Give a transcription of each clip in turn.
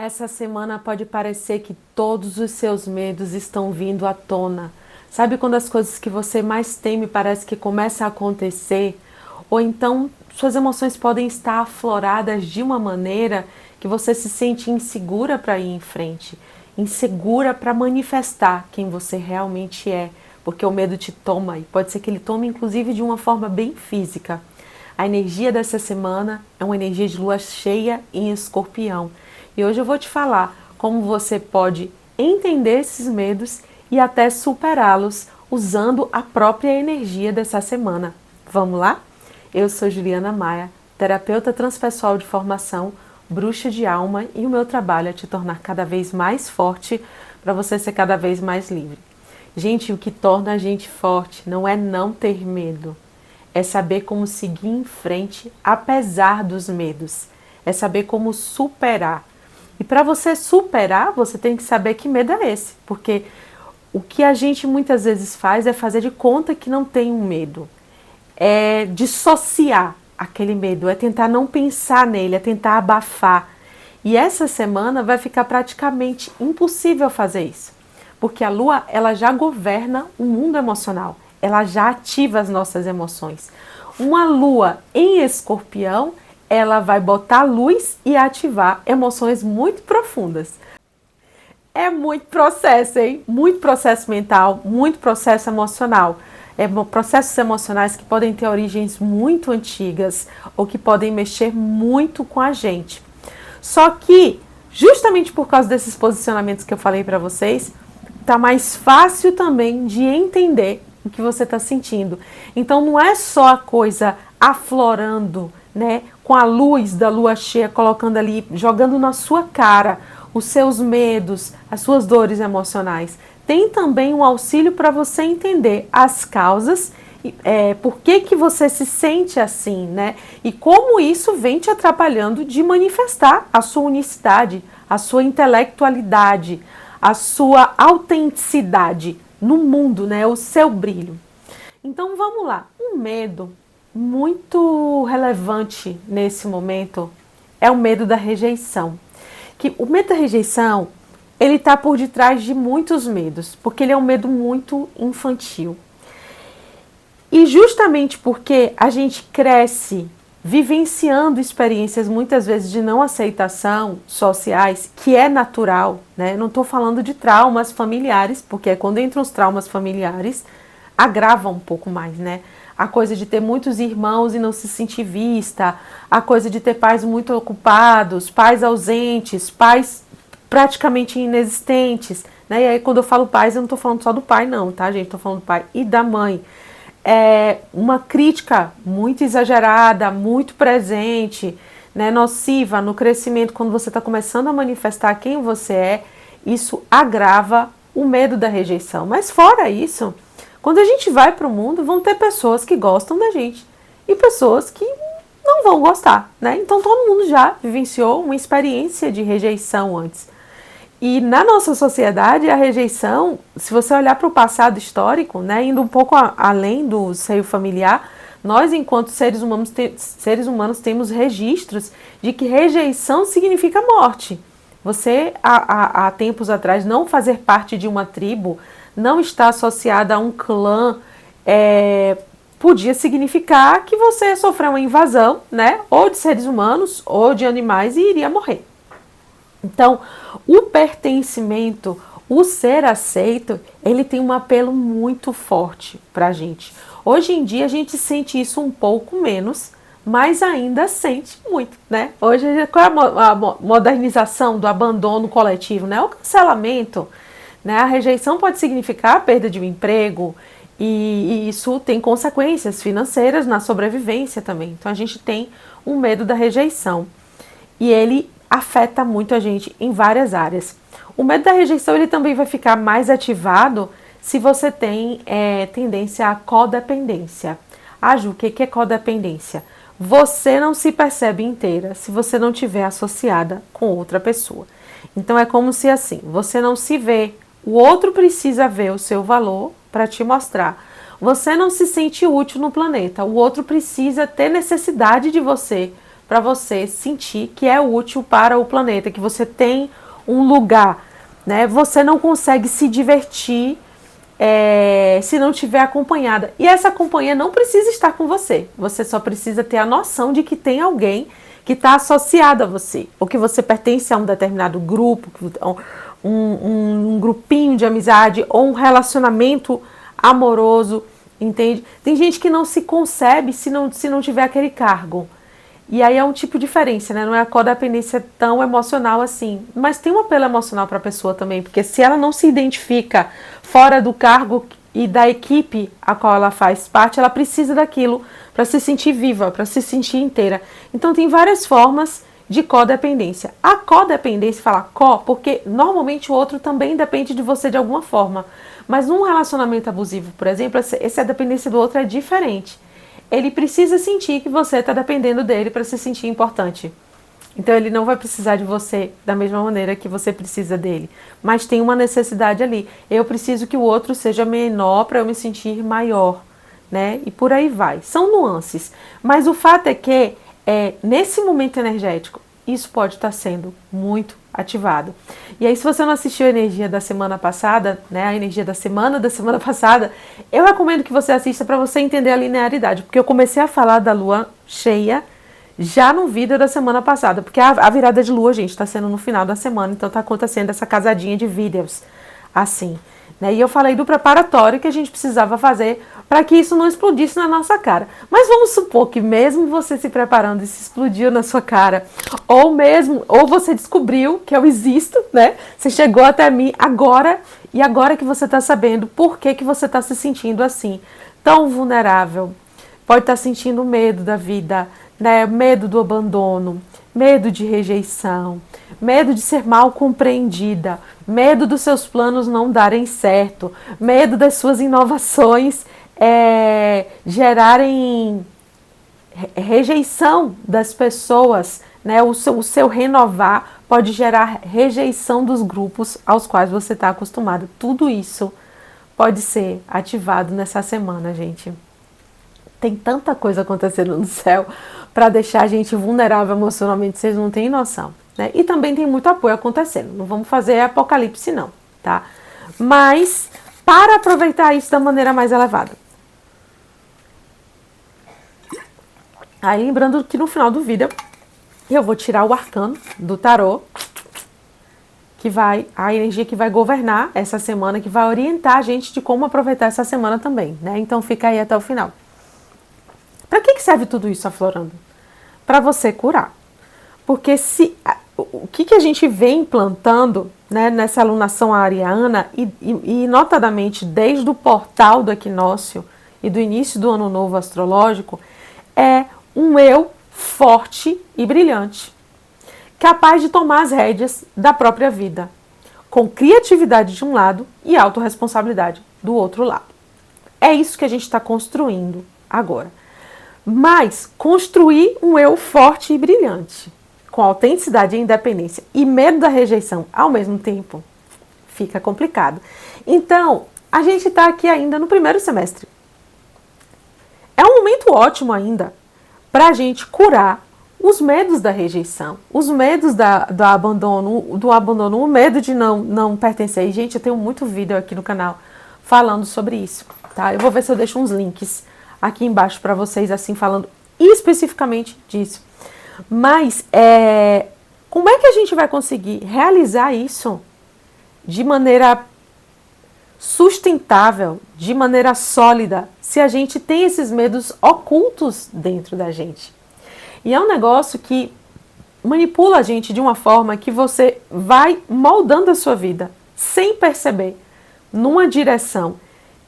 Essa semana pode parecer que todos os seus medos estão vindo à tona. Sabe quando as coisas que você mais teme parece que começam a acontecer? Ou então suas emoções podem estar afloradas de uma maneira que você se sente insegura para ir em frente, insegura para manifestar quem você realmente é, porque o medo te toma e pode ser que ele tome inclusive de uma forma bem física. A energia dessa semana é uma energia de lua cheia em Escorpião. E hoje eu vou te falar como você pode entender esses medos e até superá-los usando a própria energia dessa semana. Vamos lá? Eu sou Juliana Maia, terapeuta transpessoal de formação, bruxa de alma, e o meu trabalho é te tornar cada vez mais forte para você ser cada vez mais livre. Gente, o que torna a gente forte não é não ter medo, é saber como seguir em frente apesar dos medos, é saber como superar. E para você superar, você tem que saber que medo é esse, porque o que a gente muitas vezes faz é fazer de conta que não tem um medo, é dissociar aquele medo, é tentar não pensar nele, é tentar abafar. E essa semana vai ficar praticamente impossível fazer isso, porque a Lua ela já governa o mundo emocional, ela já ativa as nossas emoções. Uma Lua em Escorpião, ela vai botar luz e ativar emoções muito profundas. É muito processo, hein? Muito processo mental, muito processo emocional. Processos emocionais que podem ter origens muito antigas ou que podem mexer muito com a gente. Só que, justamente por causa desses posicionamentos que eu falei para vocês, tá mais fácil também de entender o que você está sentindo. Então não é só a coisa aflorando, né, com a luz da lua cheia, colocando ali, jogando na sua cara os seus medos, as suas dores emocionais. Tem também um auxílio para você entender as causas, por que você se sente assim, né? E como isso vem te atrapalhando de manifestar a sua unicidade, a sua intelectualidade, a sua autenticidade no mundo, né? O seu brilho. Então vamos lá. Um medo muito relevante nesse momento é o medo da rejeição. Que o medo da rejeição, ele está por detrás de muitos medos, porque ele é um medo muito infantil. E justamente porque a gente cresce vivenciando experiências muitas vezes de não aceitação sociais, que é natural, né? Não estou falando de traumas familiares, porque é quando entram os traumas familiares, agrava um pouco mais, né? A coisa de ter muitos irmãos e não se sentir vista, a coisa de ter pais muito ocupados, pais ausentes, pais praticamente inexistentes, né? E aí quando eu falo pais, eu não estou falando só do pai não, tá, gente? Estou falando do pai e da mãe. É uma crítica muito exagerada, muito presente, né? Nociva no crescimento, quando você está começando a manifestar quem você é, isso agrava o medo da rejeição. Mas fora isso, quando a gente vai para o mundo, vão ter pessoas que gostam da gente e pessoas que não vão gostar, né? Então todo mundo já vivenciou uma experiência de rejeição antes. E na nossa sociedade, a rejeição, se você olhar para o passado histórico, né, indo um pouco além do seio familiar, nós, enquanto seres humanos, temos registros de que rejeição significa morte. Você, há tempos atrás, não fazer parte de uma tribo, não estar associada a um clã, podia significar que você sofreu uma invasão, né, ou de seres humanos ou de animais e iria morrer. Então, o pertencimento, o ser aceito, ele tem um apelo muito forte para a gente. Hoje em dia a gente sente isso um pouco menos, mas ainda sente muito, né? Hoje, qual é a modernização do abandono coletivo, né? O cancelamento, né? A rejeição pode significar a perda de um emprego e isso tem consequências financeiras na sobrevivência também. Então a gente tem um medo da rejeição e ele afeta muito a gente em várias áreas. O medo da rejeição ele também vai ficar mais ativado se você tem tendência à codependência. Ah, Ju, o que é codependência? Você não se percebe inteira se você não estiver associada com outra pessoa. Então é como se assim, você não se vê, o outro precisa ver o seu valor para te mostrar. Você não se sente útil no planeta, o outro precisa ter necessidade de você para você sentir que é útil para o planeta, que você tem um lugar, né? Você não consegue se divertir se não estiver acompanhada. E essa companhia não precisa estar com você. Você só precisa ter a noção de que tem alguém que está associado a você, ou que você pertence a um determinado grupo, um grupinho de amizade, ou um relacionamento amoroso, entende? Tem gente que não se concebe se não tiver aquele cargo. E aí é um tipo de diferença, né? Não é a codependência tão emocional assim. Mas tem um apelo emocional para a pessoa também, porque se ela não se identifica fora do cargo e da equipe a qual ela faz parte, ela precisa daquilo para se sentir viva, para se sentir inteira. Então tem várias formas de codependência. A codependência, fala co, porque normalmente o outro também depende de você de alguma forma. Mas num relacionamento abusivo, por exemplo, essa dependência do outro é diferente. Ele precisa sentir que você está dependendo dele para se sentir importante. Então ele não vai precisar de você da mesma maneira que você precisa dele. Mas tem uma necessidade ali. Eu preciso que o outro seja menor para eu me sentir maior, né? E por aí vai. São nuances. Mas o fato é que nesse momento energético, isso pode estar sendo muito ativado. E aí, se você não assistiu a energia da semana passada, né, a energia da semana passada, eu recomendo que você assista para você entender a linearidade, porque eu comecei a falar da lua cheia já no vídeo da semana passada, porque a virada de lua, gente, está sendo no final da semana, então está acontecendo essa casadinha de vídeos assim, né? E eu falei do preparatório que a gente precisava fazer para que isso não explodisse na nossa cara. Mas vamos supor que mesmo você se preparando e se explodiu na sua cara, ou você descobriu que eu existo, né? Você chegou até mim agora, e agora que você está sabendo por que você está se sentindo assim, tão vulnerável, pode estar sentindo medo da vida, né? Medo do abandono, medo de rejeição, medo de ser mal compreendida, medo dos seus planos não darem certo, medo das suas inovações gerarem rejeição das pessoas, né? O seu renovar pode gerar rejeição dos grupos aos quais você está acostumado. Tudo isso pode ser ativado nessa semana, gente. Tem tanta coisa acontecendo no céu para deixar a gente vulnerável emocionalmente, vocês não têm noção, né? E também tem muito apoio acontecendo. Não vamos fazer apocalipse não, tá? Mas para aproveitar isso da maneira mais elevada. Aí lembrando que no final do vídeo eu vou tirar o arcano do tarô, a energia que vai governar essa semana, que vai orientar a gente de como aproveitar essa semana também, né? Então fica aí até o final. Para que serve tudo isso, aflorando? Para você curar. Porque o que a gente vem implantando, né, nessa alunação ariana, e notadamente desde o portal do equinócio e do início do ano novo astrológico, é um eu forte e brilhante, capaz de tomar as rédeas da própria vida, com criatividade de um lado e autorresponsabilidade do outro lado. É isso que a gente está construindo agora. Mas construir um eu forte e brilhante, com autenticidade e independência e medo da rejeição ao mesmo tempo, fica complicado. Então, a gente está aqui ainda no primeiro semestre. É um momento ótimo ainda para a gente curar os medos da rejeição, os medos do abandono, o medo de não pertencer. E, gente, eu tenho muito vídeo aqui no canal falando sobre isso, tá? Eu vou ver se eu deixo uns links aqui embaixo para vocês, assim, falando especificamente disso. Mas, como é que a gente vai conseguir realizar isso de maneira sustentável, de maneira sólida, se a gente tem esses medos ocultos dentro da gente? E é um negócio que manipula a gente de uma forma que você vai moldando a sua vida, sem perceber, numa direção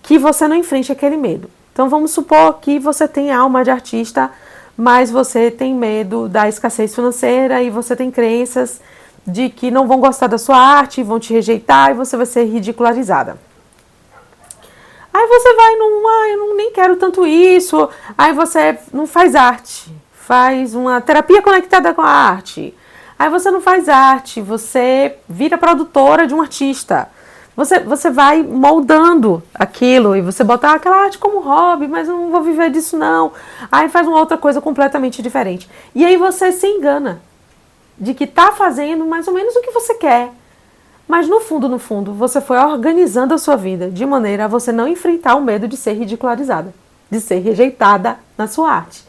que você não enfrente aquele medo. Então vamos supor que você tem alma de artista, mas você tem medo da escassez financeira e você tem crenças de que não vão gostar da sua arte, vão te rejeitar e você vai ser ridicularizada. Aí você vai eu nem quero tanto isso, aí você não faz arte, faz uma terapia conectada com a arte. Aí você não faz arte, você vira produtora de um artista. Você vai moldando aquilo e você bota aquela arte como hobby, mas eu não vou viver disso não. Aí faz uma outra coisa completamente diferente. E aí você se engana de que está fazendo mais ou menos o que você quer. Mas no fundo, no fundo, você foi organizando a sua vida de maneira a você não enfrentar o medo de ser ridicularizada, de ser rejeitada na sua arte.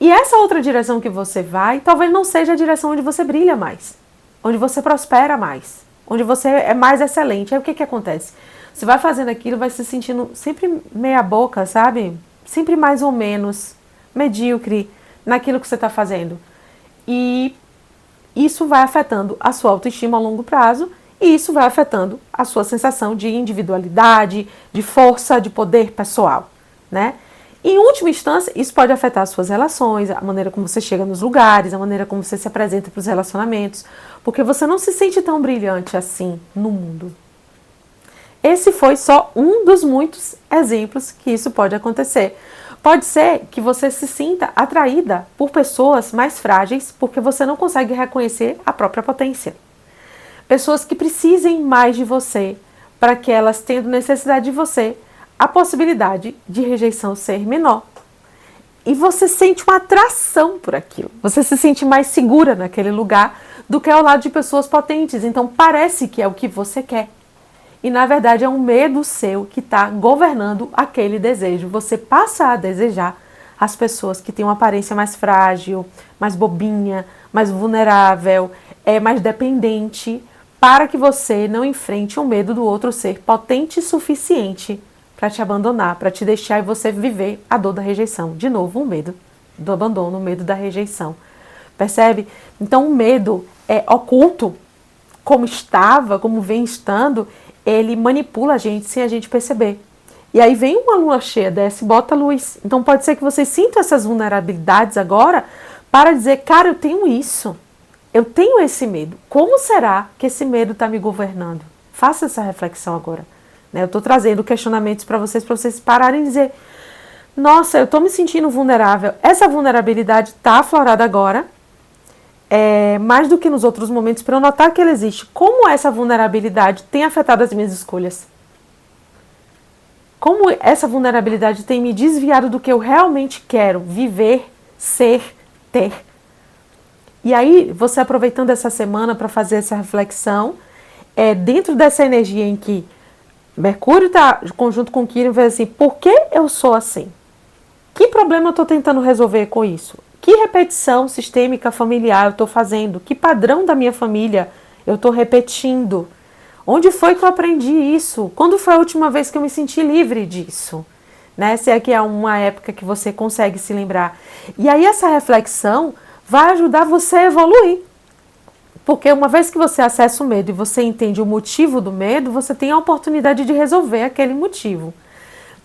E essa outra direção que você vai, talvez não seja a direção onde você brilha mais, onde você prospera mais, onde você é mais excelente. Aí o que acontece? Você vai fazendo aquilo, vai se sentindo sempre meia boca, sabe? Sempre mais ou menos medíocre naquilo que você está fazendo. E isso vai afetando a sua autoestima a longo prazo e isso vai afetando a sua sensação de individualidade, de força, de poder pessoal, né? Em última instância, isso pode afetar as suas relações, a maneira como você chega nos lugares, a maneira como você se apresenta para os relacionamentos, porque você não se sente tão brilhante assim no mundo. Esse foi só um dos muitos exemplos que isso pode acontecer. Pode ser que você se sinta atraída por pessoas mais frágeis porque você não consegue reconhecer a própria potência. Pessoas que precisem mais de você para que elas, tendo necessidade de você, a possibilidade de rejeição ser menor. E você sente uma atração por aquilo. Você se sente mais segura naquele lugar do que ao lado de pessoas potentes. Então parece que é o que você quer. E na verdade é um medo seu que está governando aquele desejo. Você passa a desejar as pessoas que têm uma aparência mais frágil, mais bobinha, mais vulnerável, mais dependente, para que você não enfrente o medo do outro ser potente o suficiente para te abandonar, para te deixar e você viver a dor da rejeição. De novo, o medo do abandono, o medo da rejeição. Percebe? Então o medo é oculto, como estava, como vem estando, ele manipula a gente sem a gente perceber. E aí vem uma lua cheia, desce e bota a luz. Então pode ser que vocês sintam essas vulnerabilidades agora para dizer, cara, eu tenho isso. Eu tenho esse medo. Como será que esse medo está me governando? Faça essa reflexão agora. Eu estou trazendo questionamentos para vocês pararem e dizer, nossa, eu estou me sentindo vulnerável. Essa vulnerabilidade está aflorada agora, mais do que nos outros momentos, para eu notar que ela existe. Como essa vulnerabilidade tem afetado as minhas escolhas? Como essa vulnerabilidade tem me desviado do que eu realmente quero viver, ser, ter? E aí, você aproveitando essa semana para fazer essa reflexão, dentro dessa energia em que Mercúrio está conjunto com Quirón, vai assim, por que eu sou assim? Que problema eu estou tentando resolver com isso? Que repetição sistêmica familiar eu estou fazendo? Que padrão da minha família eu estou repetindo? Onde foi que eu aprendi isso? Quando foi a última vez que eu me senti livre disso? Se é que é uma época que você consegue se lembrar. E aí essa reflexão vai ajudar você a evoluir. Porque uma vez que você acessa o medo e você entende o motivo do medo, você tem a oportunidade de resolver aquele motivo.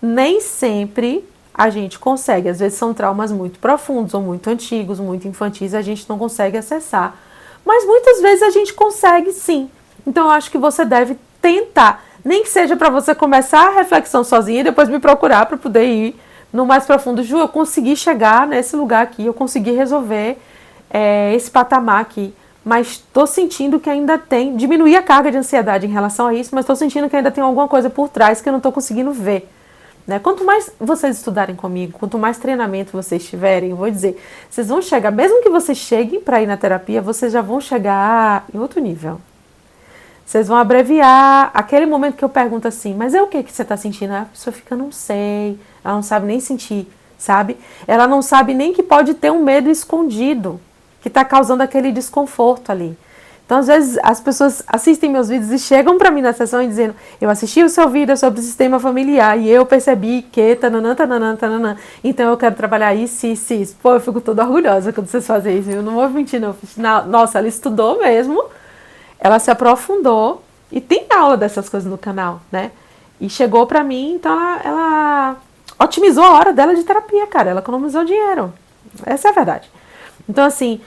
Nem sempre a gente consegue, às vezes são traumas muito profundos ou muito antigos, muito infantis, a gente não consegue acessar. Mas muitas vezes a gente consegue sim. Então eu acho que você deve tentar, nem que seja para você começar a reflexão sozinha e depois me procurar para poder ir no mais profundo. Ju, eu consegui chegar nesse lugar aqui, eu consegui resolver esse patamar aqui. Mas estou sentindo que ainda tem, diminuir a carga de ansiedade em relação a isso, mas estou sentindo que ainda tem alguma coisa por trás que eu não estou conseguindo ver. Quanto mais vocês estudarem comigo, quanto mais treinamento vocês tiverem, eu vou dizer, vocês vão chegar, mesmo que vocês cheguem para ir na terapia, vocês já vão chegar em outro nível. Vocês vão abreviar aquele momento que eu pergunto assim, mas é o que você está sentindo? A pessoa fica, não sei, ela não sabe nem sentir, sabe? Ela não sabe nem que pode ter um medo escondido, que está causando aquele desconforto ali. Então, às vezes, as pessoas assistem meus vídeos e chegam para mim na sessão e dizendo, eu assisti o seu vídeo sobre o sistema familiar e eu percebi que tananã, tananã, tananã, então eu quero trabalhar isso, isso, isso. Pô, eu fico toda orgulhosa quando vocês fazem isso. Eu não vou mentir, não. Nossa, ela estudou mesmo, ela se aprofundou e tem aula dessas coisas no canal, né? E chegou para mim, então ela otimizou a hora dela de terapia, cara. Ela economizou dinheiro. Essa é a verdade. Então, assim,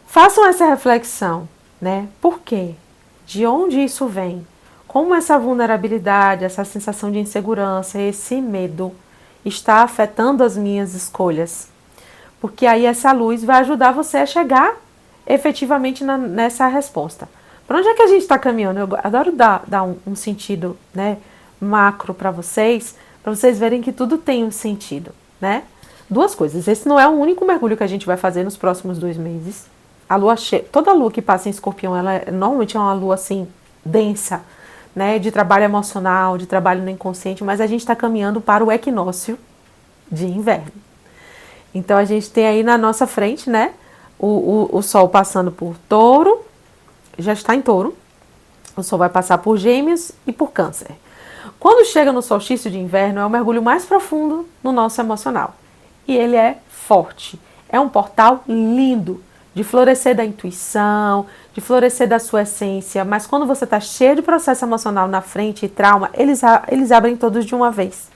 façam essa reflexão, né? Por quê? De onde isso vem? Como essa vulnerabilidade, essa sensação de insegurança, esse medo está afetando as minhas escolhas? Porque aí essa luz vai ajudar você a chegar efetivamente nessa resposta. Para onde é que a gente está caminhando? Eu adoro dar um sentido, né, macro para vocês verem que tudo tem um sentido, né? Duas coisas. Esse não é o único mergulho que a gente vai fazer nos próximos 2 meses. A lua cheia, toda lua que passa em Escorpião, ela normalmente é uma lua assim densa, né, de trabalho emocional, de trabalho no inconsciente, mas a gente está caminhando para o equinócio de inverno. Então a gente tem aí na nossa frente, né, o Sol passando por Touro, já está em Touro, o Sol vai passar por Gêmeos e por Câncer. Quando chega no solstício de inverno, é o mergulho mais profundo no nosso emocional. E ele é forte. É um portal lindo de florescer da intuição, de florescer da sua essência. Mas quando você está cheio de processo emocional na frente e trauma, eles abrem todos de uma vez.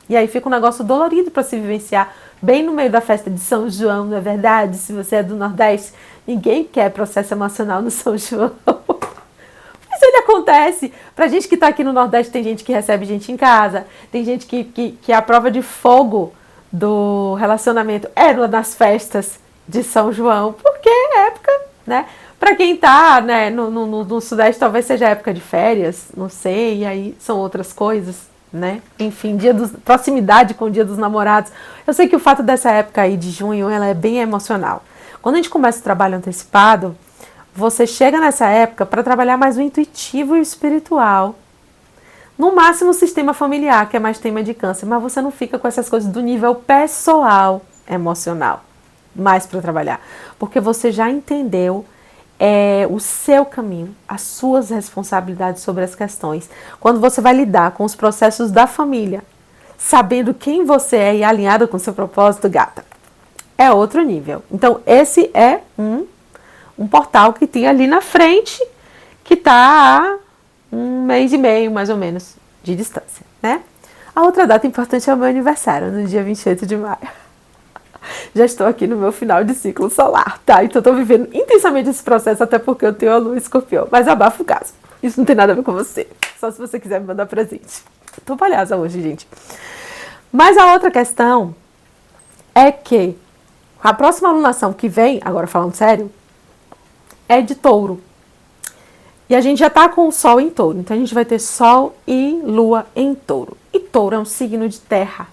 E aí fica um negócio dolorido para se vivenciar bem no meio da festa de São João, não é verdade? Se você é do Nordeste, ninguém quer processo emocional no São João. Mas ele acontece. Pra gente que tá aqui no Nordeste, tem gente que recebe gente em casa, tem gente que a prova de fogo do relacionamento era nas festas de São João, porque é época, né? Pra quem tá, né, no Sudeste, talvez seja época de férias, não sei, e aí são outras coisas, né? Enfim, proximidade com o Dia dos Namorados. Eu sei que o fato dessa época aí de junho, ela é bem emocional. Quando a gente começa o trabalho antecipado, você chega nessa época para trabalhar mais o intuitivo e o espiritual. No máximo o sistema familiar, que é mais tema de Câncer, mas você não fica com essas coisas do nível pessoal, emocional, mais para trabalhar. Porque você já entendeu o seu caminho, as suas responsabilidades sobre as questões. Quando você vai lidar com os processos da família, sabendo quem você é e alinhado com o seu propósito, gata, é outro nível. Então, esse é um portal que tem ali na frente, que está a 1 mês e meio, mais ou menos, de distância, né? A outra data importante é o meu aniversário, no dia 28 de maio. Já estou aqui no meu final de ciclo solar, tá? Então estou vivendo intensamente esse processo, até porque eu tenho a lua em Escorpião. Mas abafa o caso. Isso não tem nada a ver com você. Só se você quiser me mandar presente. Tô palhaça hoje, gente. Mas a outra questão é que a próxima alunação que vem, agora falando sério, é de Touro. E a gente já tá com o Sol em Touro. Então a gente vai ter Sol e Lua em Touro. E Touro é um signo de terra.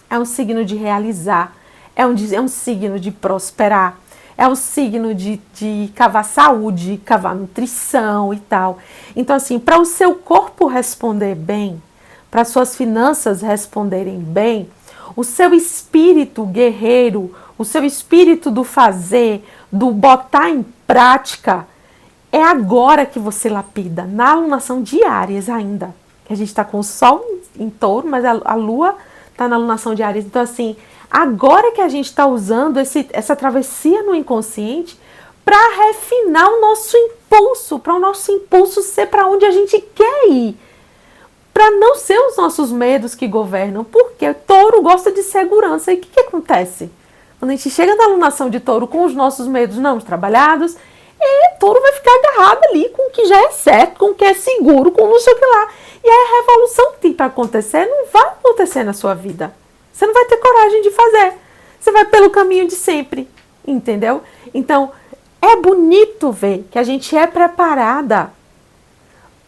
É um signo de realizar. É um signo de prosperar. É um signo de cavar saúde, cavar nutrição e tal. Então, assim, para o seu corpo responder bem, para suas finanças responderem bem, o seu espírito guerreiro, o seu espírito do fazer, do botar em prática, é agora que você lapida, na alunação de Áries ainda. A gente está com o Sol em Touro, mas a Lua está na alunação de Áries. Então, assim, agora que a gente está usando essa travessia no inconsciente para refinar o nosso impulso, para o nosso impulso ser para onde a gente quer ir. Para não ser os nossos medos que governam, porque Touro gosta de segurança. E o que acontece? Quando a gente chega na alunação de Touro com os nossos medos não trabalhados, Touro vai ficar agarrado ali com o que já é certo, com o que é seguro, com não sei o que lá. E aí a revolução que tem para acontecer não vai acontecer na sua vida. Você não vai ter coragem de fazer. Você vai pelo caminho de sempre, entendeu? Então, é bonito ver que a gente é preparada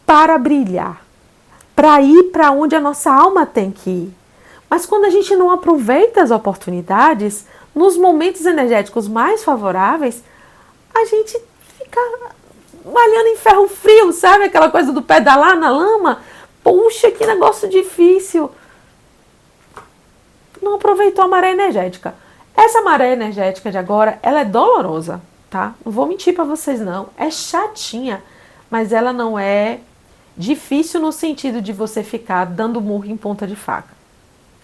para brilhar, para ir para onde a nossa alma tem que ir. Mas quando a gente não aproveita as oportunidades, nos momentos energéticos mais favoráveis, a gente fica malhando em ferro frio, sabe? Aquela coisa do pedalar na lama. Puxa, que negócio difícil. Não aproveitou a maré energética. Essa maré energética de agora, ela é dolorosa, tá? Não vou mentir pra vocês, não. É chatinha, mas ela não é difícil no sentido de você ficar dando murro em ponta de faca.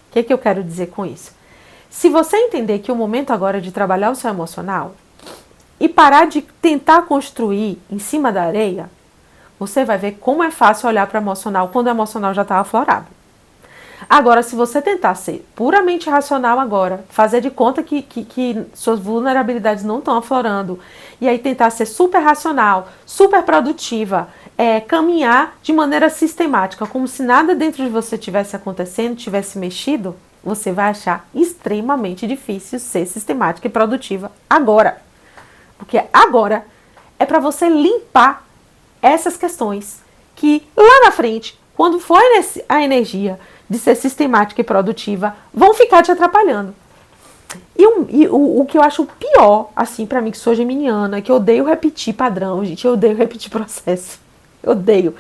O que eu quero dizer com isso? Se você entender que o momento agora é de trabalhar o seu emocional e parar de tentar construir em cima da areia, você vai ver como é fácil olhar para o emocional quando o emocional já está aflorado. Agora, se você tentar ser puramente racional agora, fazer de conta que suas vulnerabilidades não estão aflorando, e aí tentar ser super racional, super produtiva, caminhar de maneira sistemática, como se nada dentro de você tivesse acontecendo, tivesse mexido, você vai achar extremamente difícil ser sistemática e produtiva agora. Porque agora é para você limpar essas questões que lá na frente, quando for a energia de ser sistemática e produtiva, vão ficar te atrapalhando. O que eu acho pior, assim, pra mim, que sou geminiana, que eu odeio repetir padrão, gente, eu odeio repetir processo, eu odeio,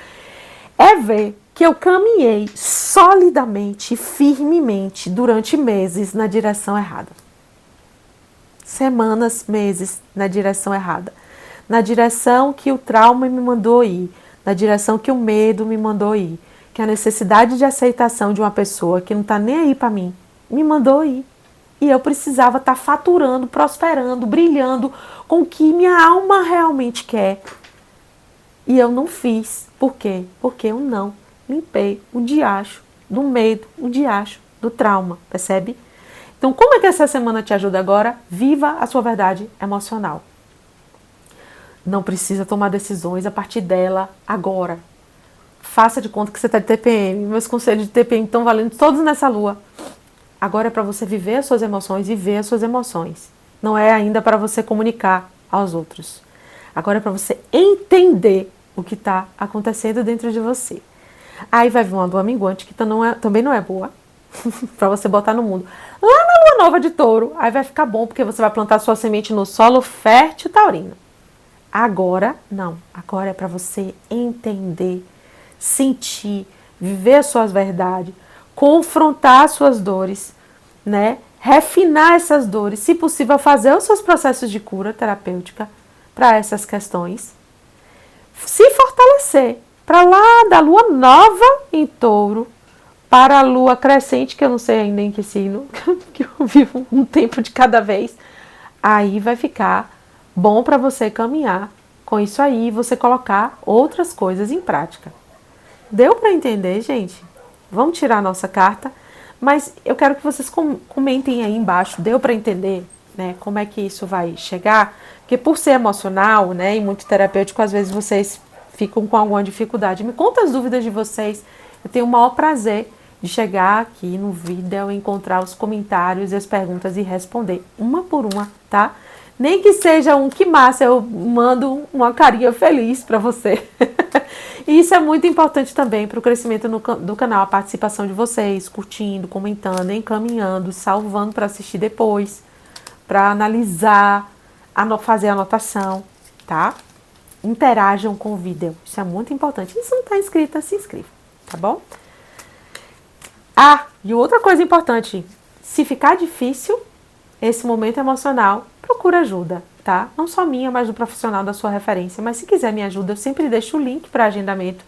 é ver que eu caminhei solidamente, firmemente, durante meses na direção errada. Semanas, meses na direção errada. Na direção que o trauma me mandou ir, na direção que o medo me mandou ir, que a necessidade de aceitação de uma pessoa que não tá nem aí pra mim, me mandou ir. E eu precisava estar faturando, prosperando, brilhando com o que minha alma realmente quer. E eu não fiz. Por quê? Porque eu não limpei o diacho do medo, o diacho do trauma, percebe? Então, como é que essa semana te ajuda agora? Viva a sua verdade emocional. Não precisa tomar decisões a partir dela agora. Faça de conta que você está de TPM. Meus conselhos de TPM estão valendo todos nessa lua. Agora é para você viver as suas emoções e ver as suas emoções. Não é ainda para você comunicar aos outros. Agora é para você entender o que está acontecendo dentro de você. Aí vai vir uma lua minguante que também não é boa para você botar no mundo. Lá na lua nova de Touro, aí vai ficar bom porque você vai plantar sua semente no solo fértil taurino. Agora, não. Agora é para você entender, sentir, viver as suas verdades, confrontar as suas dores, né? Refinar essas dores, se possível, fazer os seus processos de cura terapêutica para essas questões, se fortalecer para lá da lua nova em Touro para a lua crescente, que eu não sei ainda em que signo, que eu vivo um tempo de cada vez, aí vai ficar bom para você caminhar com isso aí, você colocar outras coisas em prática. Deu para entender, gente? Vamos tirar a nossa carta, mas eu quero que vocês comentem aí embaixo, deu para entender, né, como é que isso vai chegar? Porque por ser emocional, né, e muito terapêutico, às vezes vocês ficam com alguma dificuldade. Me conta as dúvidas de vocês, eu tenho o maior prazer de chegar aqui no vídeo, encontrar os comentários e as perguntas e responder uma por uma, tá? Nem que seja um que massa, eu mando uma carinha feliz para você. E isso é muito importante também para o crescimento do canal, a participação de vocês, curtindo, comentando, encaminhando, salvando para assistir depois, para analisar, fazer anotação, tá? Interajam com o vídeo, isso é muito importante. E se não está inscrita, se inscreva, tá bom? Ah, e outra coisa importante, se ficar difícil esse momento emocional, procura ajuda, tá? Não só minha, mas do profissional da sua referência. Mas se quiser me ajuda, eu sempre deixo o link para agendamento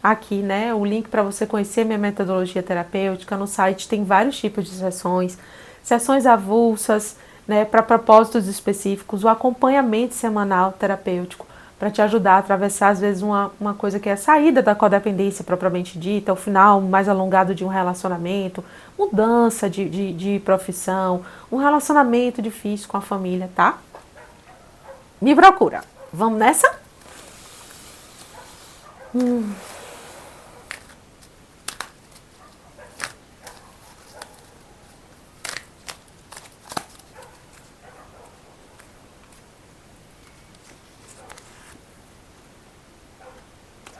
aqui, né? O link para você conhecer minha metodologia terapêutica. No site tem vários tipos de sessões, sessões avulsas, né? Para propósitos específicos, o acompanhamento semanal terapêutico para te ajudar a atravessar, às vezes, uma coisa que é a saída da codependência propriamente dita, o final mais alongado de um relacionamento, mudança de profissão, um relacionamento difícil com a família, tá? Me procura. Vamos nessa?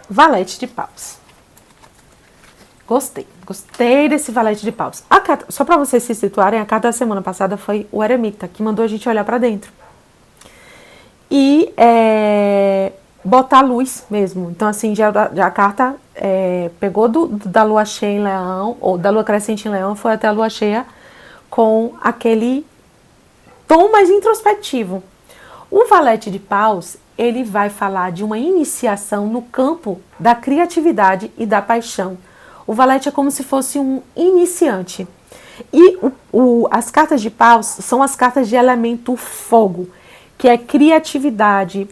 Valete de paus. Gostei desse valete de paus. Só para vocês se situarem, a carta da semana passada foi o eremita, que mandou a gente olhar para dentro. E botar luz mesmo. Então, assim, já a carta pegou da lua cheia em leão, ou da lua crescente em leão, foi até a lua cheia com aquele tom mais introspectivo. O valete de paus, ele vai falar de uma iniciação no campo da criatividade e da paixão. O valete é como se fosse um iniciante. E as cartas de paus são as cartas de elemento fogo, que é criatividade,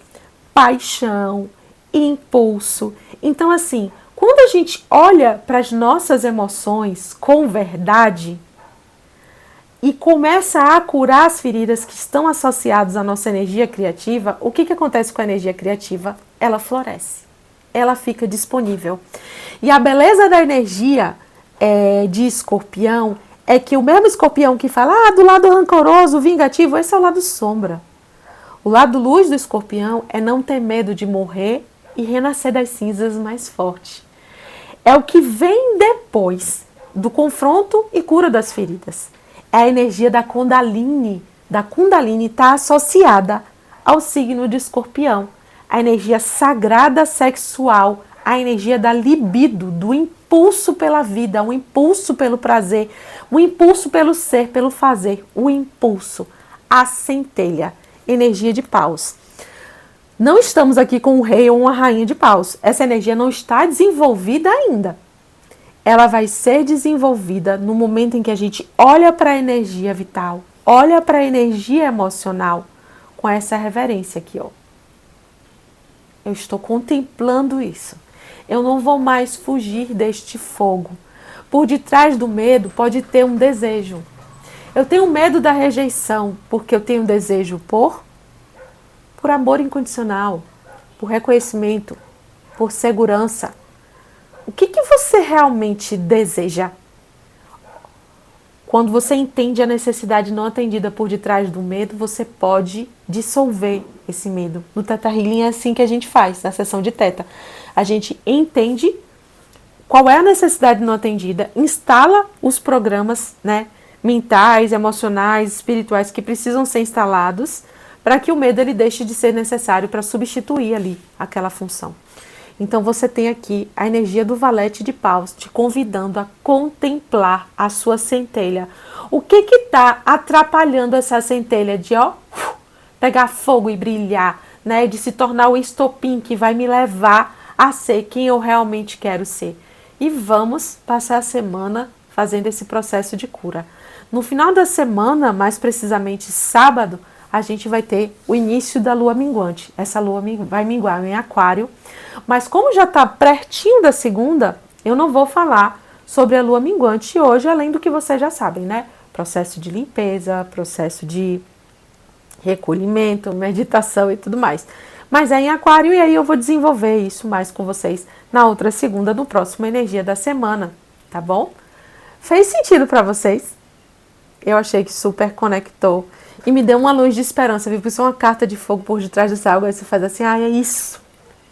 paixão, impulso. Então, assim, quando a gente olha para as nossas emoções com verdade e começa a curar as feridas que estão associadas à nossa energia criativa, o que acontece com a energia criativa? Ela floresce, ela fica disponível. E a beleza da energia de escorpião é que o mesmo escorpião que fala do lado rancoroso, vingativo, esse é o lado sombra. O lado luz do escorpião é não ter medo de morrer e renascer das cinzas mais forte. É o que vem depois do confronto e cura das feridas. É a energia da Kundalini. Da Kundalini está associada ao signo de Escorpião. A energia sagrada sexual, a energia da libido, do impulso pela vida, o impulso pelo prazer, o impulso pelo ser, pelo fazer, o impulso, a centelha, energia de paus. Não estamos aqui com um rei ou uma rainha de paus. Essa energia não está desenvolvida ainda. Ela vai ser desenvolvida no momento em que a gente olha para a energia vital, olha para a energia emocional, com essa reverência aqui, ó. Eu estou contemplando isso. Eu não vou mais fugir deste fogo. Por detrás do medo pode ter um desejo. Eu tenho medo da rejeição, porque eu tenho desejo por amor incondicional, por reconhecimento, por segurança. O que você realmente deseja? Quando você entende a necessidade não atendida por detrás do medo, você pode dissolver esse medo. No Theta Healing é assim que a gente faz, na sessão de Theta. A gente entende qual é a necessidade não atendida, instala os programas, né, mentais, emocionais, espirituais que precisam ser instalados para que o medo ele deixe de ser necessário para substituir ali aquela função. Então você tem aqui a energia do valete de paus te convidando a contemplar a sua centelha. O que está atrapalhando essa centelha de pegar fogo e brilhar, né? De se tornar o estopim que vai me levar a ser quem eu realmente quero ser. E vamos passar a semana fazendo esse processo de cura. No final da semana, mais precisamente sábado, a gente vai ter o início da lua minguante. Essa lua vai minguar em Aquário, mas como já está pertinho da segunda, eu não vou falar sobre a lua minguante hoje, além do que vocês já sabem, né? Processo de limpeza, processo de recolhimento, meditação e tudo mais. Mas é em Aquário e aí eu vou desenvolver isso mais com vocês na outra segunda, no próximo Energia da Semana, tá bom? Fez sentido para vocês? Eu achei que super conectou. E me deu uma luz de esperança, viu? Porque isso é uma carta de fogo por detrás dessa água. Aí você faz assim, é isso.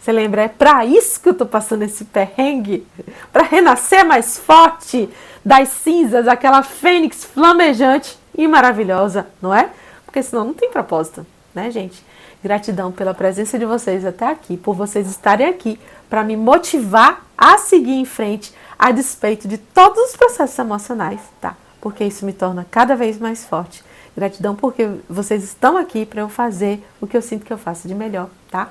Você lembra? É pra isso que eu tô passando esse perrengue? Pra renascer mais forte das cinzas, aquela fênix flamejante e maravilhosa, não é? Porque senão não tem propósito, né, gente? Gratidão pela presença de vocês até aqui, por vocês estarem aqui para me motivar a seguir em frente, a despeito de todos os processos emocionais, tá? Porque isso me torna cada vez mais forte. Gratidão porque vocês estão aqui para eu fazer o que eu sinto que eu faço de melhor, tá?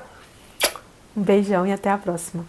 Um beijão e até a próxima.